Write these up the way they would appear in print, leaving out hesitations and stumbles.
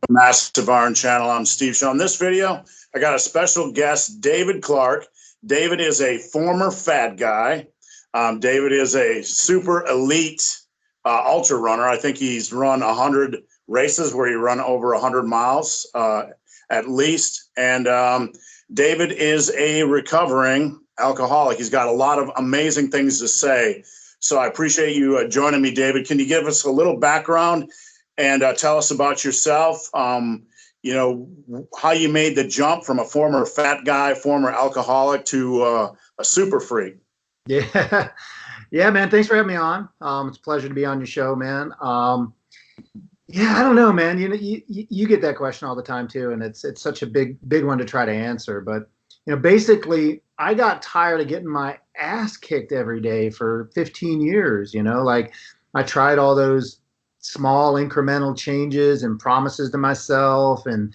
Massive Iron Channel. I'm Steve Shaw. In this video, I got a special guest, David Clark. David is a former fat guy. David is a super elite ultra runner. I think he's run 100 races where he run over 100 miles at least. And David is a recovering alcoholic. He's got a lot of amazing things to say. So I appreciate you joining me, David. Can you give us a little background and tell us about yourself? You know, how you made the jump from a former fat guy, former alcoholic to a super freak. Yeah. Yeah, man. Thanks for having me on. It's a pleasure to be on your show, man. Yeah, I don't know, man. You get that question all the time too, and it's such a big one to try to answer. But basically, I got tired of getting my ass kicked every day for 15 years. Like I tried all those small incremental changes and promises to myself, and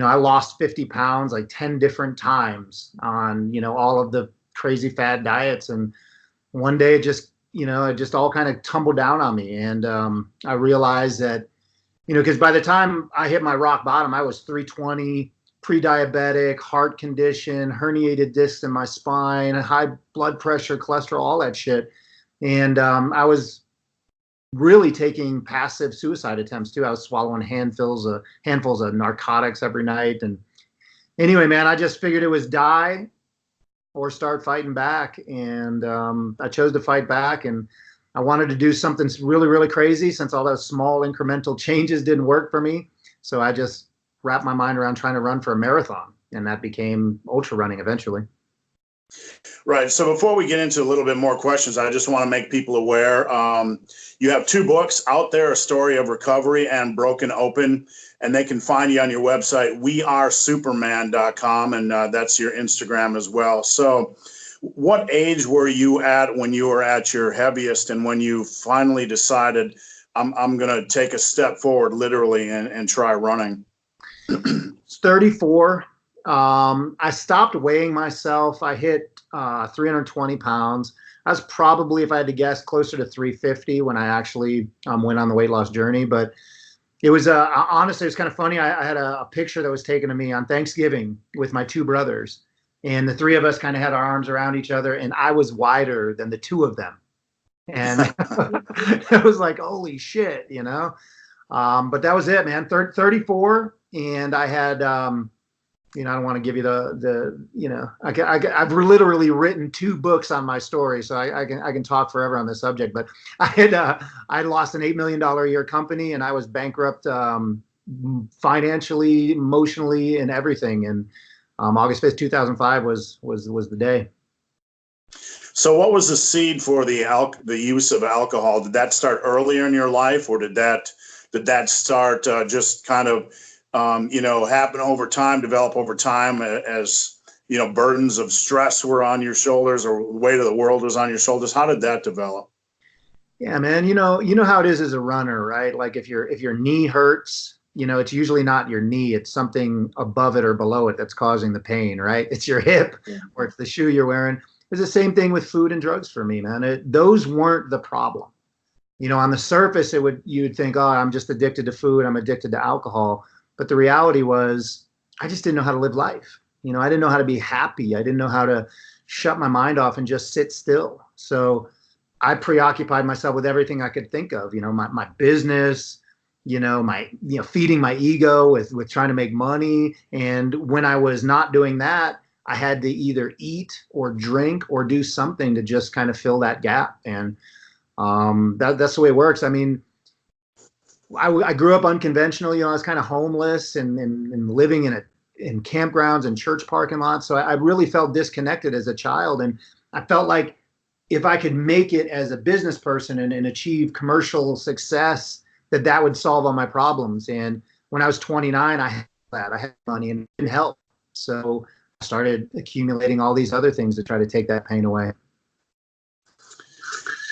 I lost 50 pounds like 10 different times on all of the crazy fad diets, and one day it just all kind of tumbled down on me, and I realized that because by the time I hit my rock bottom, I was 320, pre-diabetic, heart condition, herniated discs in my spine, high blood pressure, cholesterol, all that shit. And I was really taking passive suicide attempts too. I was swallowing handfuls of narcotics every night. And anyway, man, I just figured it was die or start fighting back. And I chose to fight back, and I wanted to do something really, really crazy since all those small incremental changes didn't work for me. So I just wrapped my mind around trying to run for a marathon, and that became ultra running eventually. Right. So before we get into a little bit more questions, I just want to make people aware. You have two books out there, A Story of Recovery and Broken Open, and they can find you on your website, wearesuperman.com, and that's your Instagram as well. So what age were you at when you were at your heaviest, and when you finally decided I'm going to take a step forward literally and try running? It's 34. I stopped weighing myself. I hit 320 pounds. I was probably, if I had to guess, closer to 350 when I actually went on the weight loss journey. But it was honestly, it was kind of funny. I had a picture that was taken of me on Thanksgiving with my two brothers, and the three of us kind of had our arms around each other, and I was wider than the two of them. And it was like, holy shit, But that was it, man. 34, and I had, I don't want to give you I've literally written two books on my story, so I can talk forever on this subject. But I lost an $8 million a year company, and I was bankrupt financially, emotionally, and everything. And August 5th, 2005 was the day. So what was the seed for the use of alcohol? Did that start earlier in your life, or did that start just kind of happen over time, develop over time as burdens of stress were on your shoulders, or the weight of the world was on your shoulders? How did that develop? Yeah, man, you know how it is as a runner, right? Like if your knee hurts, it's usually not your knee, it's something above it or below it that's causing the pain, right? It's your hip, or it's the shoe you're wearing. It's the same thing with food and drugs for me, man. Those weren't the problem. On the surface, you would think, oh, I'm just addicted to food, I'm addicted to alcohol. But the reality was, I just didn't know how to live life. I didn't know how to be happy. I didn't know how to shut my mind off and just sit still. So I preoccupied myself with everything I could think of, my business, my feeding my ego with trying to make money. And when I was not doing that, I had to either eat or drink or do something to just kind of fill that gap. And that's the way it works. I mean, I grew up unconventional. I was kind of homeless and living in campgrounds and church parking lots. So I really felt disconnected as a child. And I felt like if I could make it as a business person and achieve commercial success, that would solve all my problems. And when I was 29, I had money and it didn't help. So I started accumulating all these other things to try to take that pain away.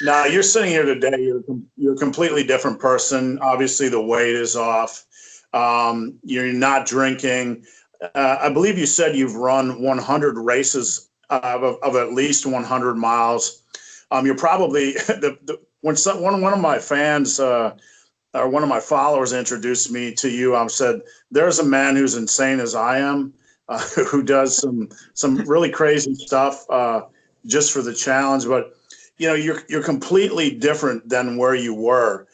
Now you're sitting here today. You're a completely different person. Obviously, the weight is off. You're not drinking. I believe you said you've run 100 races of at least 100 miles. You're probably one of my fans one of my followers introduced me to you. I said, "There's a man who's insane as I am, who does some really crazy stuff just for the challenge." But you know, you're completely different than where you were.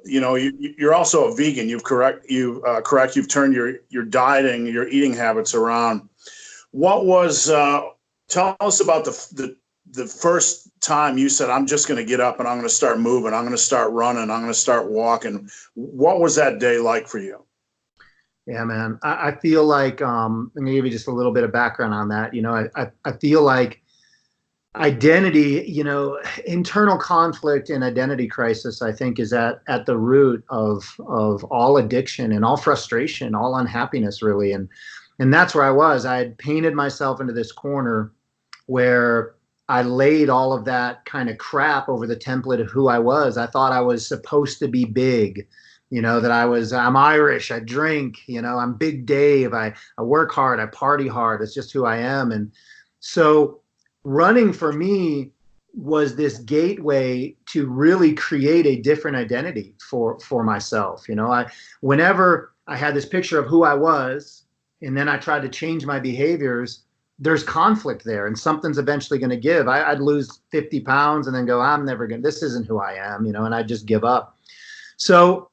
You know, you're also a vegan. You've turned your dieting, your eating habits around. What was? Tell us about the first time you said, "I'm just going to get up and I'm going to start moving. I'm going to start running. I'm going to start walking." What was that day like for you? Yeah, man. I feel like I'm going to give you just a little bit of background on that. You know, I feel like identity, you know, internal conflict and identity crisis, I think, is at the root of all addiction and all frustration, all unhappiness, really. And that's where I was. I had painted myself into this corner where I laid all of that kind of crap over the template of who I was. I thought I was supposed to be big, you know, that I'm Irish, I drink, you know, I'm Big Dave, I work hard, I party hard. It's just who I am. And so running for me was this gateway to really create a different identity for myself. You know, whenever I had this picture of who I was, and then I tried to change my behaviors, there's conflict there, and something's eventually going to give. I'd lose 50 pounds and then go, I'm never going to, this isn't who I am, you know, and I'd just give up. So,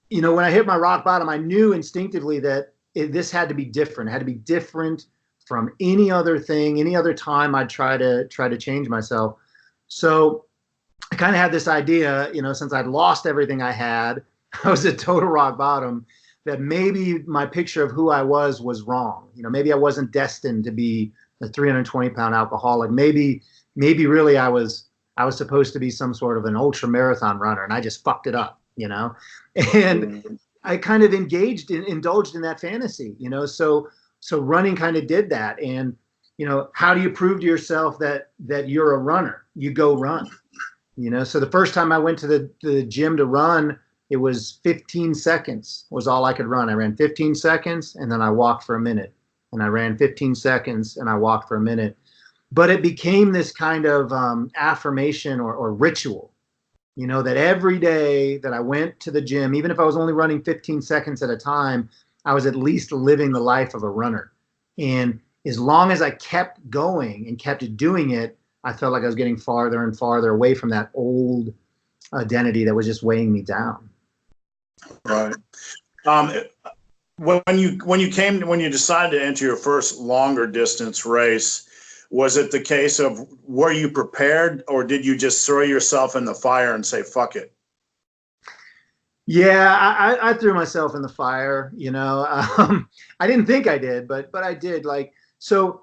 you know, when I hit my rock bottom, I knew instinctively that this had to be different. It had to be different from any other thing, any other time I'd try to change myself. So I kind of had this idea, you know, since I'd lost everything I had, I was at total rock bottom, that maybe my picture of who I was wrong. You know, maybe I wasn't destined to be a 320-pound alcoholic. Maybe really I was supposed to be some sort of an ultra marathon runner, and I just fucked it up, you know. And I kind of indulged in that fantasy, you know. So running kind of did that. And you know, how do you prove to yourself that you're a runner? You go run, you know. So the first time I went to the gym to run, it was 15 seconds was all I could run. I ran 15 seconds and then I walked for a minute, and I ran 15 seconds and I walked for a minute. But it became this kind of affirmation or ritual, you know, that every day that I went to the gym, even if I was only running 15 seconds at a time, I was at least living the life of a runner. And as long as I kept going and kept doing it, I felt like I was getting farther and farther away from that old identity that was just weighing me down. Right. When you decided to enter your first longer distance race, was it the case of, were you prepared, or did you just throw yourself in the fire and say, fuck it? Yeah, I threw myself in the fire, you know. I didn't think I did, but I did. Like, so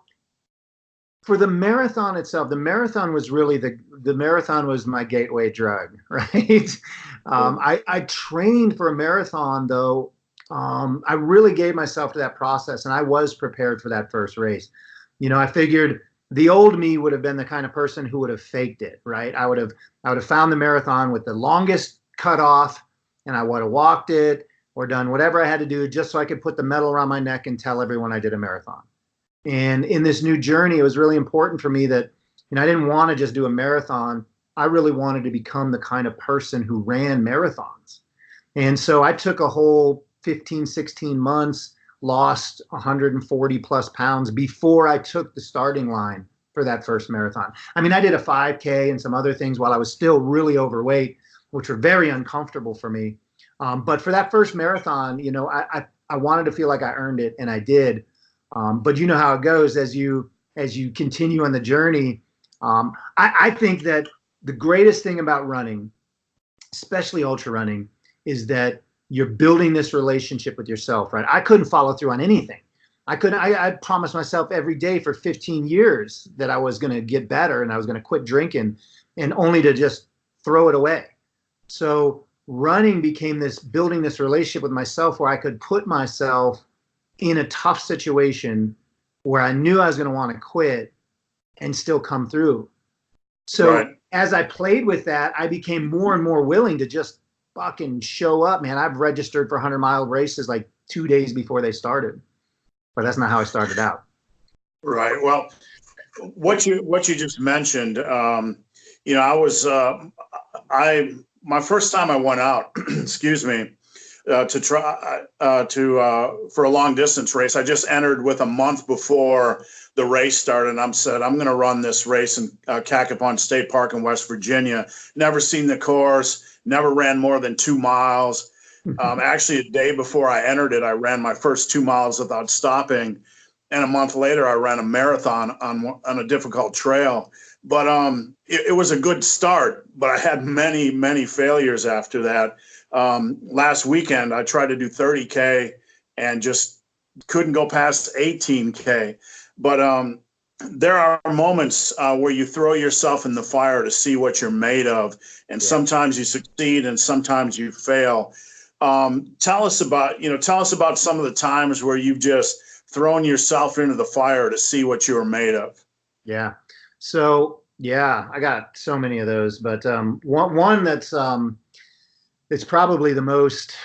for the marathon itself, the marathon was really the marathon was my gateway drug, right? I trained for a marathon, though. I really gave myself to that process, and I was prepared for that first race. You know, I figured the old me would have been the kind of person who would have faked it, right? I would have found the marathon with the longest cutoff, and I would have walked it or done whatever I had to do just so I could put the medal around my neck and tell everyone I did a marathon. And in this new journey, it was really important for me that, you know, I didn't want to just do a marathon. I really wanted to become the kind of person who ran marathons. And so I took a whole 15, 16 months, lost 140 plus pounds before I took the starting line for that first marathon. I mean, I did a 5K and some other things while I was still really overweight, which were very uncomfortable for me. But for that first marathon, you know, I wanted to feel like I earned it, and I did. But you know how it goes as you continue on the journey. I think that the greatest thing about running, especially ultra running, is that you're building this relationship with yourself, right? I couldn't follow through on anything. I promised myself every day for 15 years that I was going to get better and I was going to quit drinking, and only to just throw it away. So running became this, building this relationship with myself where I could put myself in a tough situation where I knew I was going to want to quit and still come through. So right. As I played with that, I became more and more willing to just fucking show up, man. I've registered for 100-mile races like 2 days before they started, but that's not how I started out. Right. Well, what you just mentioned, you know, my first time I went out, excuse me, to try for a long distance race. I just entered with a month before the race started, and I'm going to run this race in Cacapon State Park in West Virginia. Never seen the course, never ran more than 2 miles. Actually, a day before I entered it, I ran my first 2 miles without stopping, and a month later, I ran a marathon on a difficult trail. But it was a good start, but I had many failures after that. Last weekend, I tried to do 30K and just couldn't go past 18K. But there are moments where you throw yourself in the fire to see what you're made of. And sometimes you succeed and sometimes you fail. Tell us about some of the times where you've just thrown yourself into the fire to see what you were made of. Yeah. So yeah, I got so many of those, but one that's it's probably the most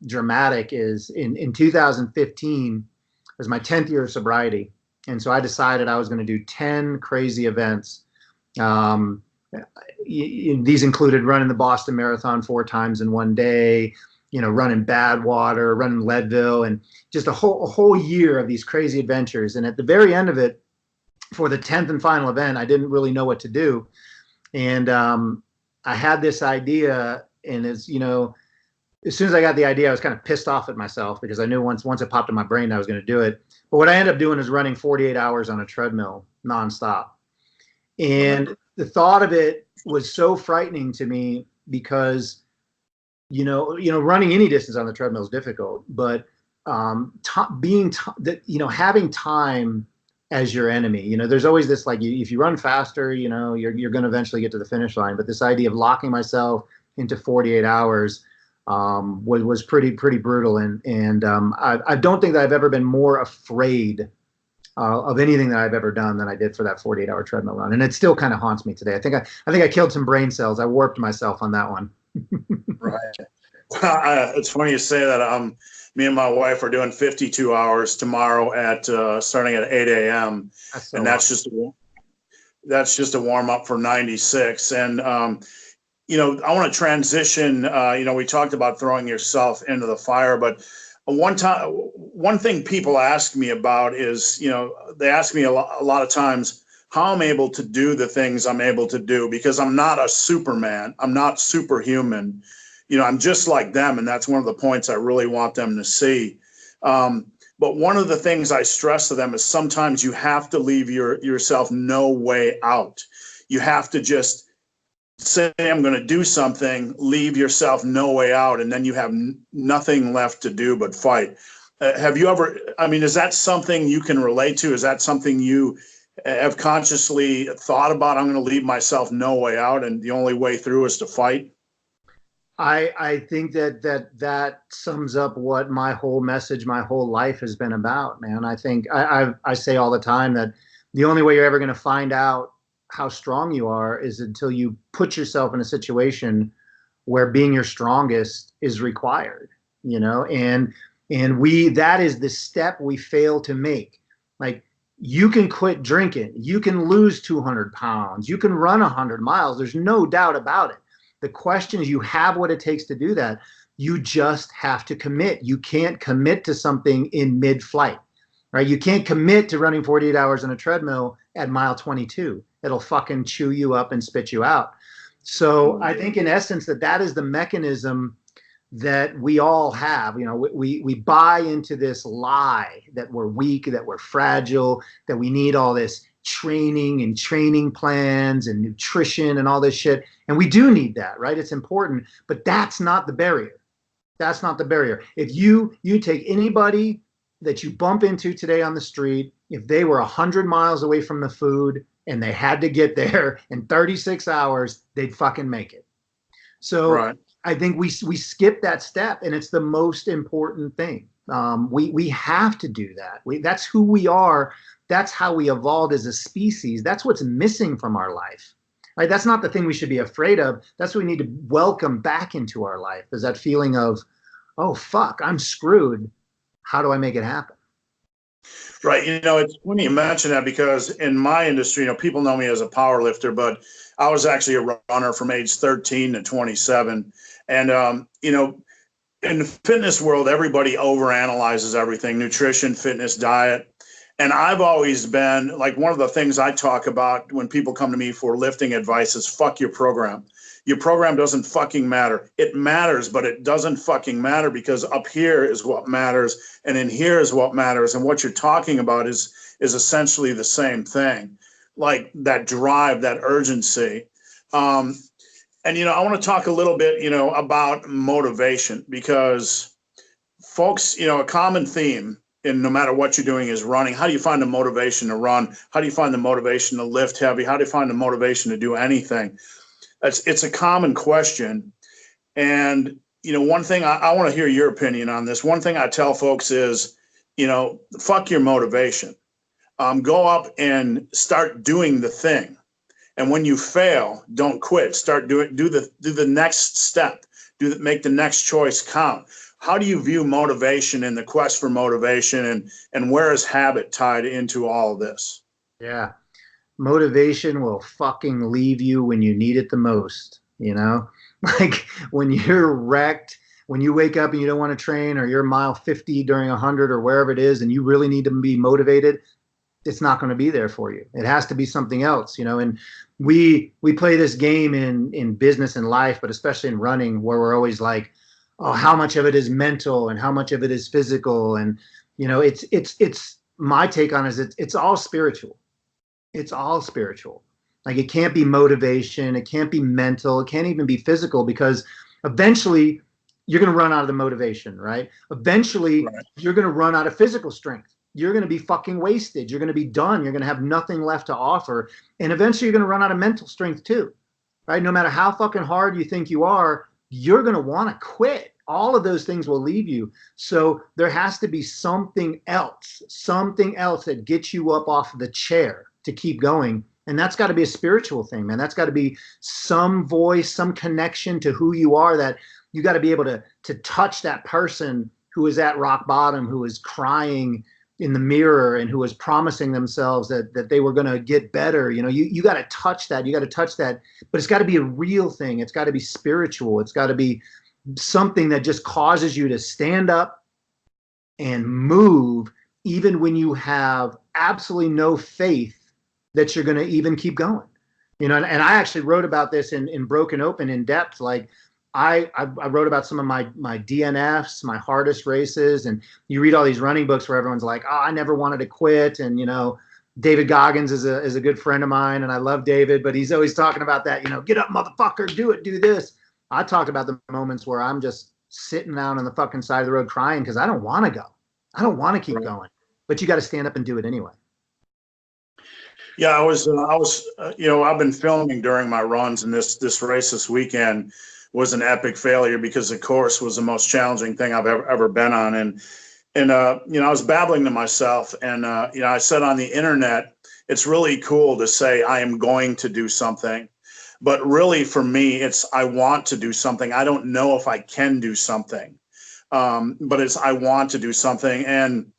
dramatic is in 2015 was my 10th year of sobriety. And so I decided I was going to do 10 crazy events. These included running the Boston Marathon 4 times in one day, running Badwater, running Leadville, and just a whole year of these crazy adventures. And at the very end of it, for the 10th and final event, I didn't really know what to do. And I had this idea, and as soon as I got the idea, I was kind of pissed off at myself because I knew once it popped in my brain, I was going to do it. But what I ended up doing is running 48 hours on a treadmill nonstop. And the thought of it was so frightening to me because, running any distance on the treadmill is difficult, but having time as your enemy, there's always this, like, if you run faster, you're going to eventually get to the finish line. But this idea of locking myself into 48 hours was pretty brutal. And I don't think that I've ever been more afraid of anything that I've ever done than I did for that 48-hour treadmill run. And it still kind of haunts me today. I think I killed some brain cells. I warped myself on that one. Right. It's funny you say that. Me and my wife are doing 52 hours tomorrow starting at 8 a.m. That's just a warm up for 96. And I want to transition. We talked about throwing yourself into the fire, but one thing people ask me about is, they ask me a lot of times how I'm able to do the things I'm able to do, because I'm not a Superman. I'm not superhuman. I'm just like them. And that's one of the points I really want them to see. But one of the things I stress to them is sometimes you have to leave yourself no way out. You have to just say, I'm going to do something, leave yourself no way out, and then you have nothing left to do but fight. Have you ever, is that something you can relate to? Is that something you have consciously thought about? I'm going to leave myself no way out, and the only way through is to fight? I think that sums up what my whole message, my whole life has been about, man. I think I say all the time that the only way you're ever going to find out how strong you are is until you put yourself in a situation where being your strongest is required, and that is the step we fail to make. Like, you can quit drinking, you can lose 200 pounds, you can run 100 miles. There's no doubt about it. The question is, you have what it takes to do that. You just have to commit. You can't commit to something in mid-flight, right? You can't commit to running 48 hours on a treadmill at mile 22. It'll fucking chew you up and spit you out. So I think in essence that is the mechanism that we all have. We buy into this lie that we're weak, that we're fragile, that we need all this training and training plans and nutrition and all this shit. And we do need that, right? It's important, but that's not the barrier. That's not the barrier. If you take anybody that you bump into today on the street, if they were 100 miles away from the food and they had to get there in 36 hours, they'd fucking make it. So right. I think we skip that step, and it's the most important thing. We have to do that. That's who we are. That's how we evolved as a species. That's what's missing from our life, right? That's not the thing we should be afraid of. That's what we need to welcome back into our life, is that feeling of, oh, fuck, I'm screwed. How do I make it happen? Right. It's funny you mention that because in my industry, people know me as a power lifter, but I was actually a runner from age 13 to 27. And, in the fitness world, everybody overanalyzes everything, nutrition, fitness, diet. And I've always been like, one of the things I talk about when people come to me for lifting advice is fuck your program. Your program doesn't fucking matter. It matters, but it doesn't fucking matter, because up here is what matters, and in here is what matters. And what you're talking about is essentially the same thing, like that drive, that urgency. And I want to talk a little bit, about motivation, because folks, a common theme in no matter what you're doing is running. How do you find the motivation to run? How do you find the motivation to lift heavy? How do you find the motivation to do anything? It's a common question. And, one thing I want to hear your opinion on this. One thing I tell folks is, fuck your motivation. Go up and start doing the thing. And when you fail, don't quit. Start do the next step. Make the next choice count. How do you view motivation and the quest for motivation, and where is habit tied into all of this? Yeah. Motivation will fucking leave you when you need it the most, like when you're wrecked, when you wake up and you don't want to train, or you're mile 50 during 100 or wherever it is, and you really need to be motivated, it's not going to be there for you. It has to be something else, and we play this game in business and life, but especially in running, where we're always like, oh, how much of it is mental and how much of it is physical. And, it's my take on it is it's all spiritual. It's all spiritual. Like, it can't be motivation. It can't be mental. It can't even be physical, because eventually you're going to run out of the motivation, right? Eventually you're going to run out of physical strength. You're going to be fucking wasted. You're going to be done. You're going to have nothing left to offer. And eventually you're going to run out of mental strength too, right? No matter how fucking hard you think you are, you're going to want to quit. All of those things will leave you. So there has to be something else that gets you up off of the chair to keep going. And that's got to be a spiritual thing, man. That's got to be some voice, some connection to who you are, that you got to be able to touch that person who is at rock bottom, who is crying in the mirror, and who was promising themselves that they were going to get better. You got to touch that. You got to touch that, but it's got to be a real thing. It's got to be spiritual. It's got to be something that just causes you to stand up and move, even when you have absolutely no faith that you're going to even keep going. And I actually wrote about this in Broken Open in depth. Like, I wrote about some of my DNFs, my hardest races, and you read all these running books where everyone's like, oh, I never wanted to quit. And, David Goggins is a good friend of mine, and I love David, but he's always talking about that, get up, motherfucker, do it, do this. I talked about the moments where I'm just sitting down on the fucking side of the road crying because I don't want to go. I don't want to keep going, but you got to stand up and do it anyway. Yeah, I was, I've been filming during my runs, and this race this weekend was an epic failure because the course was the most challenging thing I've ever been on. And I was babbling to myself, and, I said on the internet, it's really cool to say I am going to do something, but really for me, it's, I want to do something. I don't know if I can do something, but it's, I want to do something. And,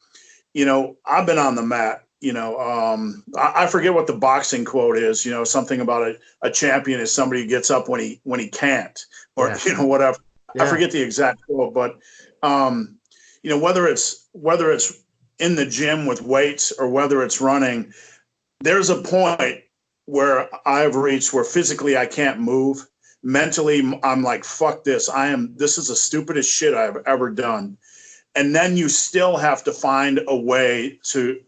I've been on the mat. I forget what the boxing quote is, something about a champion is somebody who gets up when he can't, or, whatever. Yeah. I forget the exact quote, but, whether it's in the gym with weights or whether it's running, there's a point where I've reached where physically I can't move. Mentally, I'm like, fuck this. This is the stupidest shit I've ever done. And then you still have to find a way to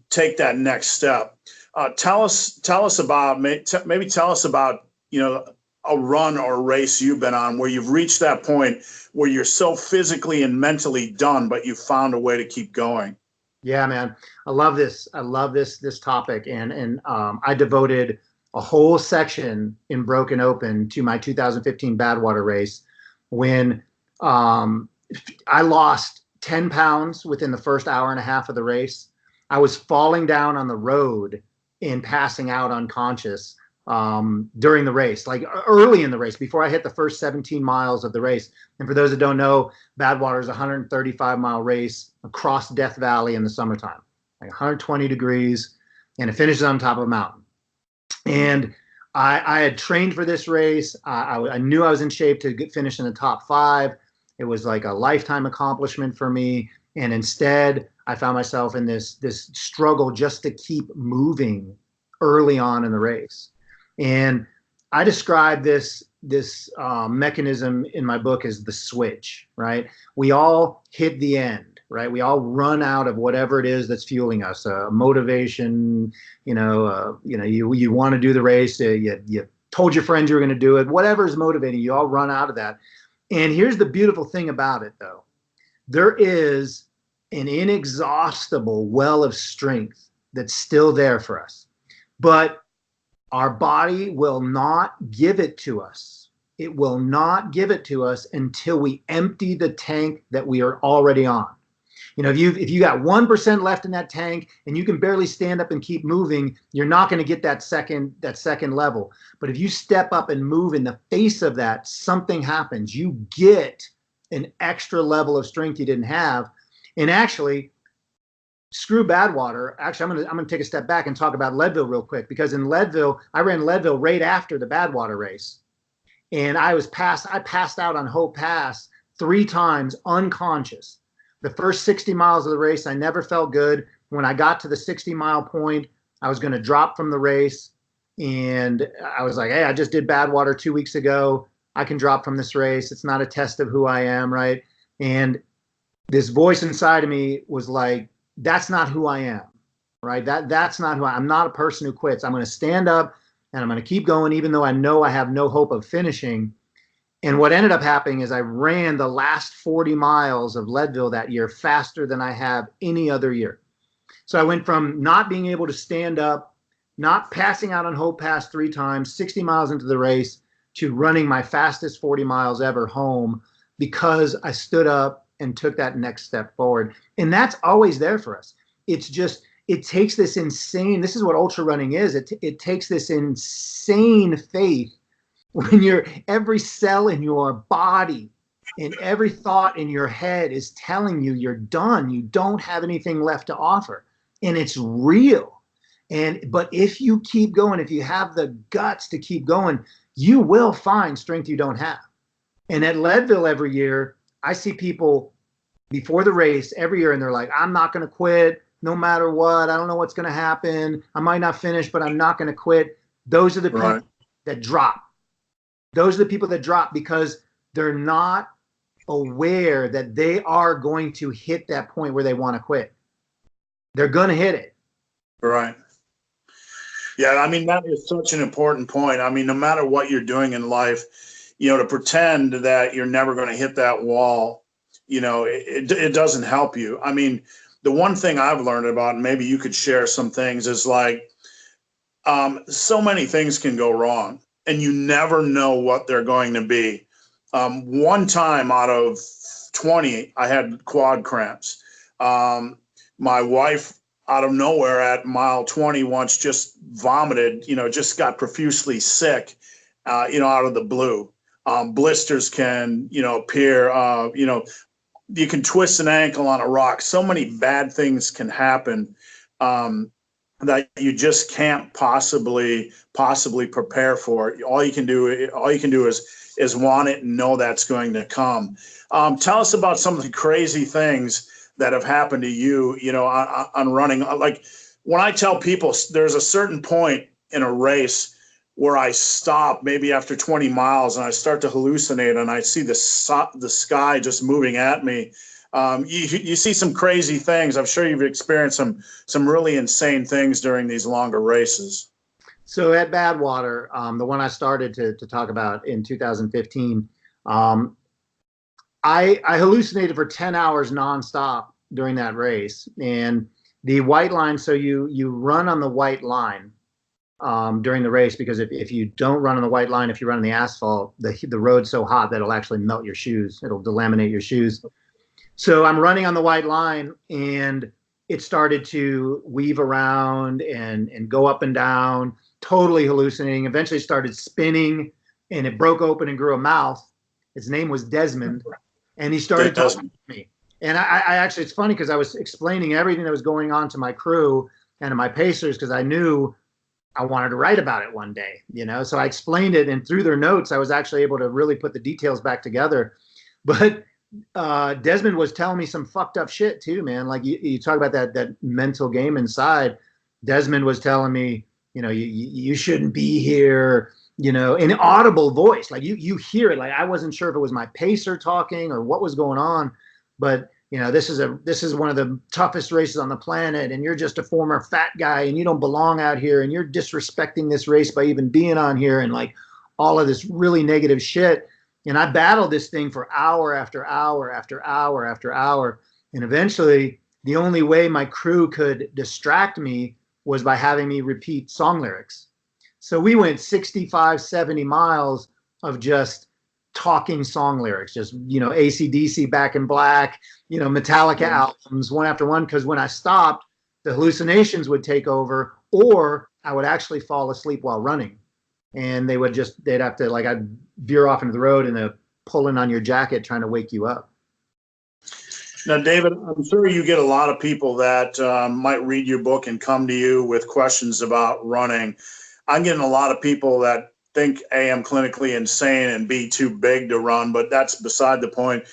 take that next step. Tell us about, maybe tell us about, a run or a race you've been on where you've reached that point where you're so physically and mentally done, but you found a way to keep going. Yeah, man. I love this. I love this topic. And I devoted a whole section in Broken Open to my 2015 Badwater race when, I lost 10 pounds within the first hour and a half of the race. I was falling down on the road and passing out unconscious. during the race, like early in the race, before I hit the first 17 miles of the race. And for those that don't know, Badwater is a 135-mile race across Death Valley in the summertime, like 120 degrees, and it finishes on top of a mountain. And I had trained for this race. I knew I was in shape to finish in the top 5. It was like a lifetime accomplishment for me. And instead, I found myself in this struggle just to keep moving early on in the race. And I describe this mechanism in my book as the switch, right? We all hit the end, right? We all run out of whatever it is that's fueling us, motivation, you want to do the race, you told your friends you were going to do it, whatever is motivating you, all run out of that. And here's the beautiful thing about it, though. There is an inexhaustible well of strength that's still there for us. But our body will not give it to us. It will not give it to us until we empty the tank that we are already on. If you got 1% left in that tank and you can barely stand up and keep moving, you're not going to get that second level. But if you step up and move in the face of that, something happens. You get an extra level of strength you didn't have. And actually, screw Badwater. Actually, I'm gonna take a step back and talk about Leadville real quick, because in Leadville, I ran Leadville right after the Badwater race, and I passed out on Hope Pass 3 times unconscious. The first 60 miles of the race, I never felt good. When I got to the 60-mile point, I was going to drop from the race, and I was like, hey, I just did Badwater 2 weeks ago. I can drop from this race. It's not a test of who I am, right? And this voice inside of me was like, that's not who I am, right? That's not who I'm not a person who quits. I'm going to stand up and I'm going to keep going, even though I know I have no hope of finishing. And what ended up happening is I ran the last 40 miles of Leadville that year faster than I have any other year. So I went from not being able to stand up, not passing out on Hope Pass 3 times, 60 miles into the race, to running my fastest 40 miles ever home, because I stood up and took that next step forward. And that's always there for us. It's just, it takes this insane, this is what ultra running is. It takes this insane faith when every cell in your body and every thought in your head is telling you you're done. You don't have anything left to offer. And it's real. But if you keep going, if you have the guts to keep going, you will find strength you don't have. And at Leadville every year, I see people before the race every year, and they're like, I'm not going to quit no matter what. I don't know what's going to happen. I might not finish, but I'm not going to quit. Those are the people that drop. Those are the people that drop because they're not aware that they are going to hit that point where they want to quit. They're going to hit it. Right. Yeah, I mean, that is such an important point. I mean, no matter what you're doing in life, to pretend that you're never going to hit that wall, it doesn't help you. I mean, the one thing I've learned about, and maybe you could share some things, is like, so many things can go wrong and you never know what they're going to be. One time out of 20, I had quad cramps. My wife, out of nowhere at mile 20 once, just vomited, just got profusely sick, out of the blue. Blisters can, appear, you can twist an ankle on a rock. So many bad things can happen that you just can't possibly prepare for. All you can do is want it and know that's going to come. Tell us about some of the crazy things that have happened to you, on running. Like, when I tell people there's a certain point in a race where I stop maybe after 20 miles and I start to hallucinate and I see the sky just moving at me. You see some crazy things. I'm sure you've experienced some really insane things during these longer races. So at Badwater, the one I started to talk about in 2015, I hallucinated for 10 hours nonstop during that race. And the white line, so you run on the white line during the race, because if you don't run on the white line, if you run on the asphalt, the road's so hot that it'll actually melt your shoes. It'll delaminate your shoes. So I'm running on the white line, and it started to weave around and go up and down totally hallucinating, eventually started spinning, and it broke open and grew a mouth. His name was Desmond, and he started talking to me. And I actually, it's funny because I was explaining everything that was going on to my crew and to my pacers because I knew I wanted to write about it one day, you know? So I explained it, and through their notes, I was actually able to really put the details back together. But Desmond was telling me some fucked up shit too, man. Like you talk about that mental game inside. Desmond was telling me, you know, you shouldn't be here, you know, in audible voice. Like you hear it. Like I wasn't sure if it was my pacer talking or what was going on, but you know, this is one of the toughest races on the planet, and you're just a former fat guy, and you don't belong out here, and you're disrespecting this race by even being on here, and like all of this really negative shit. And I battled this thing for hour after hour after hour after hour, and eventually, the only way my crew could distract me was by having me repeat song lyrics. So we went 65, 70 miles of just talking song lyrics, just, you know, AC/DC, Back in Black, you know, Metallica albums, one after one. Because when I stopped, the hallucinations would take over, or I would actually fall asleep while running. And they'd have to, like, I'd veer off into the road and they're pulling on your jacket trying to wake you up. Now, David, I'm sure you get a lot of people that might read your book and come to you with questions about running. I'm getting a lot of people that think A, I'm clinically insane, and B, too big to run, but that's beside the point.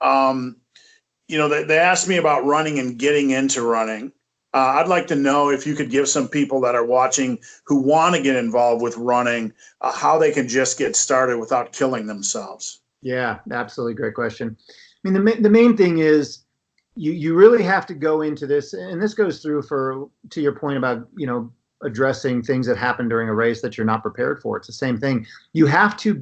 You know, they asked me about running and getting into running. I'd like to know if you could give some people that are watching who want to get involved with running, how they can just get started without killing themselves. Yeah, absolutely. Great question. I mean, the main thing is you really have to go into this, and this goes through to your point about, you know, addressing things that happen during a race that you're not prepared for. It's the same thing. You have to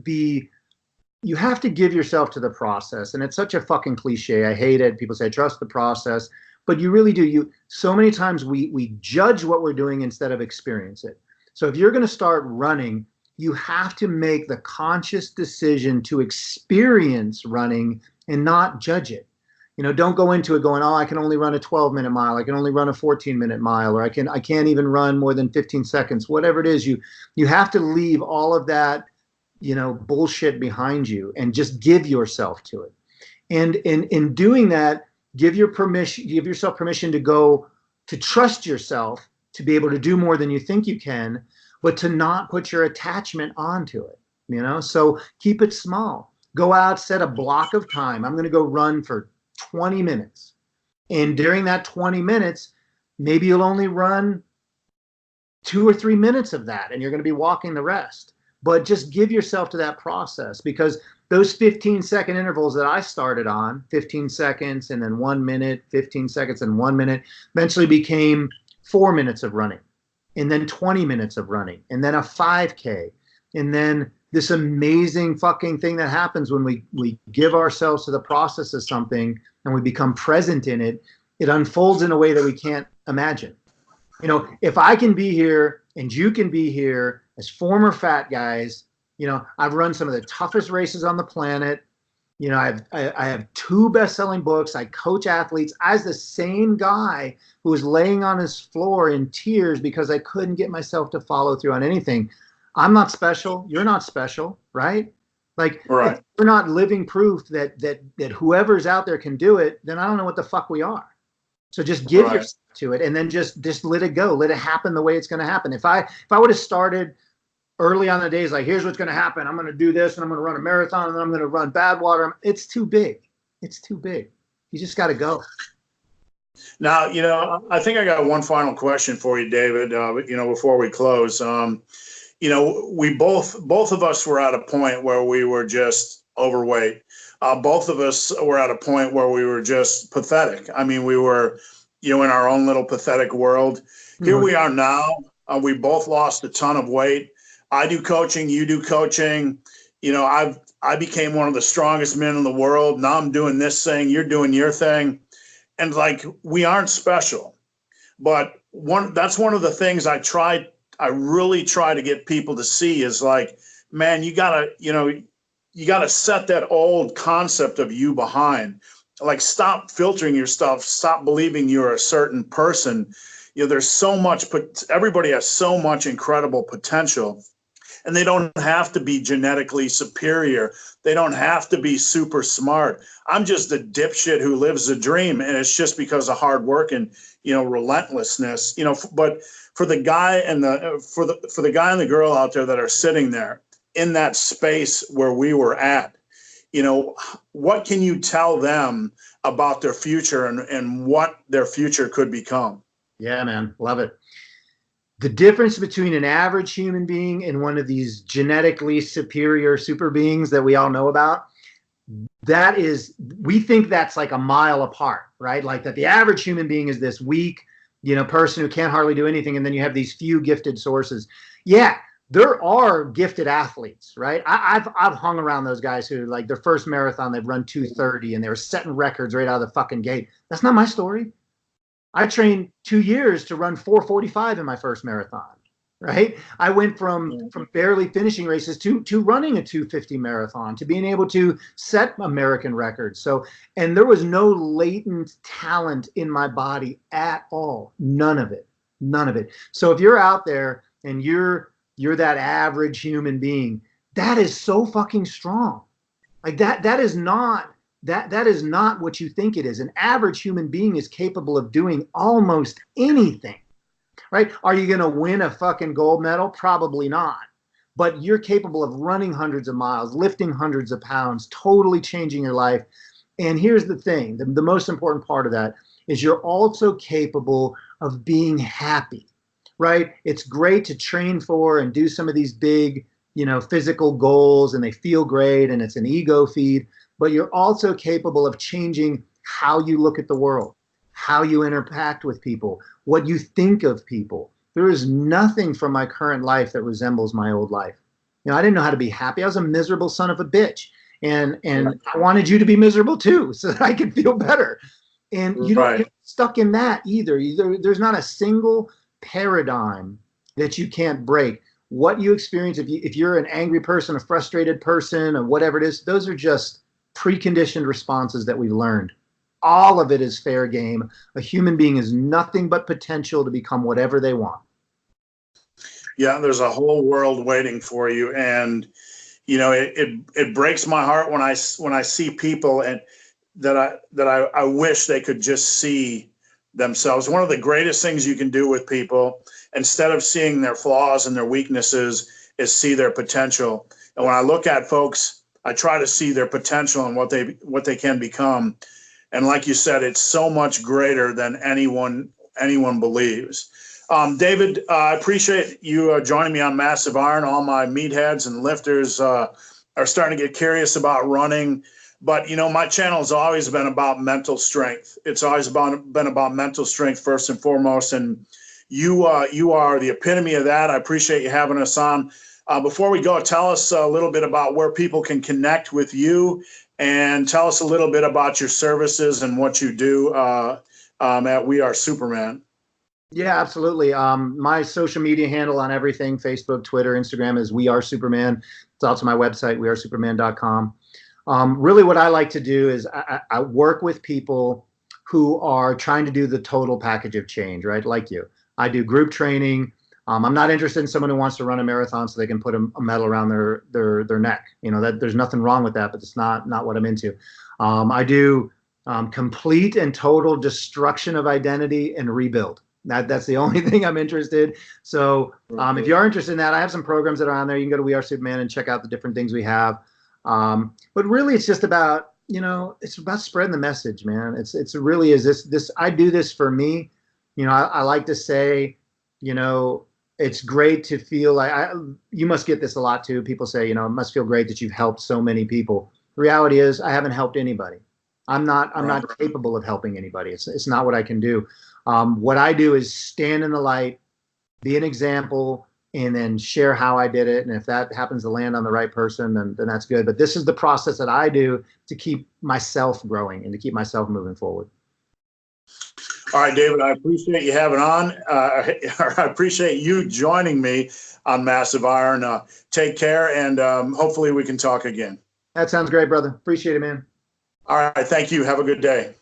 give yourself to the process. And it's such a fucking cliche. I hate it. People say, trust the process, but you really do. So many times we judge what we're doing instead of experience it. So if you're going to start running, you have to make the conscious decision to experience running and not judge it. You know, don't go into it going, oh, I can only run a 12-minute mile. I can only run a 14-minute mile, or I can't even run more than 15 seconds. Whatever it is, you have to leave all of that, you know, bullshit behind you and just give yourself to it. And in doing that, give yourself permission to trust yourself to be able to do more than you think you can, but to not put your attachment onto it. You know, so keep it small. Go out, set a block of time. I'm going to go run for 20 minutes. And during that 20 minutes, maybe you'll only run 2 or 3 minutes of that, and you're going to be walking the rest. But just give yourself to that process, because those 15-second intervals that I started on, 15 seconds and then 1 minute, 15 seconds and 1 minute, eventually became 4 minutes of running, and then 20 minutes of running, and then a 5K, and then this amazing fucking thing that happens when we give ourselves to the process of something and we become present in it. It unfolds in a way that we can't imagine. You know, if I can be here and you can be here as former fat guys, you know, I've run some of the toughest races on the planet. You know, I have 2 best-selling books. I coach athletes. I was the same guy who was laying on his floor in tears because I couldn't get myself to follow through on anything. I'm not special. You're not special, right? Like, right. If we're not living proof that whoever's out there can do it, then I don't know what the fuck we are. So just give yourself to it, and then just let it go. Let it happen the way it's going to happen. If I would have started early on the days, like, here's what's going to happen. I'm going to do this, and I'm going to run a marathon, and then I'm going to run Badwater. It's too big. It's too big. You just got to go. Now, you know, I think I got one final question for you, David, you know, before we close. You know, we both of us were at a point where we were just overweight. Both of us were at a point where we were just pathetic. I mean, we were, you know, in our own little pathetic world. Here we are now. We both lost a ton of weight. I do coaching. You do coaching. You know, I became one of the strongest men in the world. Now I'm doing this thing. You're doing your thing. And like, we aren't special. But that's one of the things I really try to get people to see is like, man, you gotta set that old concept of you behind. Like, stop filtering your stuff. Stop believing you're a certain person. there's so much, everybody has so much incredible potential, and they don't have to be genetically superior. They don't have to be super smart. I'm just a dipshit who lives a dream, and it's just because of hard work and, relentlessness, but for the guy and the guy and the girl out there that are sitting there in that space where we were at, what can you tell them about their future and what their future could become? Yeah, man. Love it. The difference between an average human being and one of these genetically superior super beings that we all know about, we think that's like a mile apart, right? Like that the average human being is this weak, person who can't hardly do anything. And then you have these few gifted sources. Yeah, there are gifted athletes, right? I've hung around those guys who, like, their first marathon, they've run 2:30 and they were setting records right out of the fucking gate. That's not my story. I trained 2 years to run 4:45 in my first marathon, right? I went from barely finishing races to running a 2:50 marathon, to being able to set American records. So, and there was no latent talent in my body at all. None of it. None of it. So if you're out there and you're that average human being, that is so fucking strong. Like that is not what you think it is. An average human being is capable of doing almost anything, right? Are you going to win a fucking gold medal? Probably not. But you're capable of running hundreds of miles, lifting hundreds of pounds, totally changing your life. And here's the thing, the most important part of that is you're also capable of being happy, right? It's great to train for and do some of these big, physical goals, and they feel great, and it's an ego feed. But you're also capable of changing how you look at the world, how you interact with people, what you think of people. There is nothing from my current life that resembles my old life. I didn't know how to be happy. I was a miserable son of a bitch. And I wanted you to be miserable too, so that I could feel better. And you don't get stuck in that either. There's not a single paradigm that you can't break. What you experience, if you're an angry person, a frustrated person, or whatever it is, those are just preconditioned responses that we've learned. All of it is fair game. A human being is nothing but potential to become whatever they want. Yeah, there's a whole world waiting for you, and it breaks my heart when I see people and that I wish they could just see themselves. One of the greatest things you can do with people, instead of seeing their flaws and their weaknesses, is see their potential. And when I look at folks, I try to see their potential and what they can become. And like you said, it's so much greater than anyone believes. David, I appreciate you joining me on Massive Iron. All my meatheads and lifters are starting to get curious about running. But, my channel has always been about mental strength. It's always been about mental strength first and foremost. And you are the epitome of that. I appreciate you having us on. Before we go, tell us a little bit about where people can connect with you, and tell us a little bit about your services and what you do at We Are Superman. Yeah, absolutely. My social media handle on everything, Facebook, Twitter, Instagram, is We Are Superman. It's also my website, wearesuperman.com. Really what I like to do is I work with people who are trying to do the total package of change, right? Like you. I do group training. I'm not interested in someone who wants to run a marathon so they can put a medal around their neck. That there's nothing wrong with that, but it's not what I'm into. I do complete and total destruction of identity and rebuild. That's the only thing I'm interested. So if you are interested in that, I have some programs that are on there. You can go to We Are Superman and check out the different things we have. But really, it's just about, it's about spreading the message, man. It's really is this. I do this for me. I like to say, it's great to feel like you must get this a lot too. People say, it must feel great that you've helped so many people. The reality is I haven't helped anybody. I'm not capable of helping anybody. It's not what I can do. What I do is stand in the light, be an example, and then share how I did it. And if that happens to land on the right person, then that's good. But this is the process that I do to keep myself growing and to keep myself moving forward. All right, David, I appreciate you having on. I appreciate you joining me on Massive Iron. Take care, and hopefully we can talk again. That sounds great, brother. Appreciate it, man. All right, thank you. Have a good day.